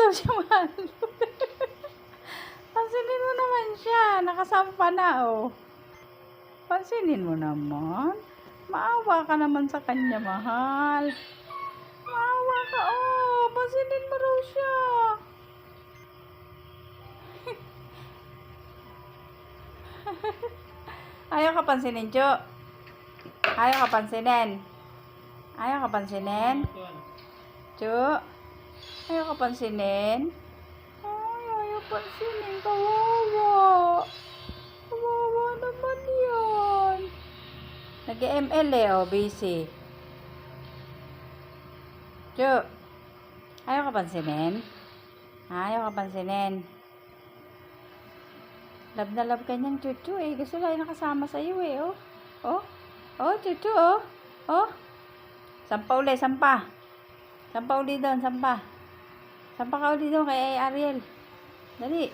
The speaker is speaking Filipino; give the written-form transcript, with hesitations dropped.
daw siya mahal. Pansinin mo naman siya. Nakasampa na, oh. Pansinin mo naman. Maawa ka naman sa kanya, mahal. Maawa ka, oh. Pansinin mo raw siya. Ayaw ka pansinin, Chu. Ayaw ka pansinin. Ayaw ka pansinin. Chu. Ayaw ka pansinin. Ay, ayaw pansinin. Kawawa. Kawawa naman yan. Nag-ML eh, oh. Busy. Chu. Ayaw ka pansinin. Ayaw ka pansinin. Love na love ka niyang Chuchu eh. Gusto lang nakasama sa iyo eh, oh. Oh. Oh, Chuchu, oh. Oh. Sampa uli, sampa. Sampa uli doon, sampa. Sampa ka uli doon kay Ariel. Dali.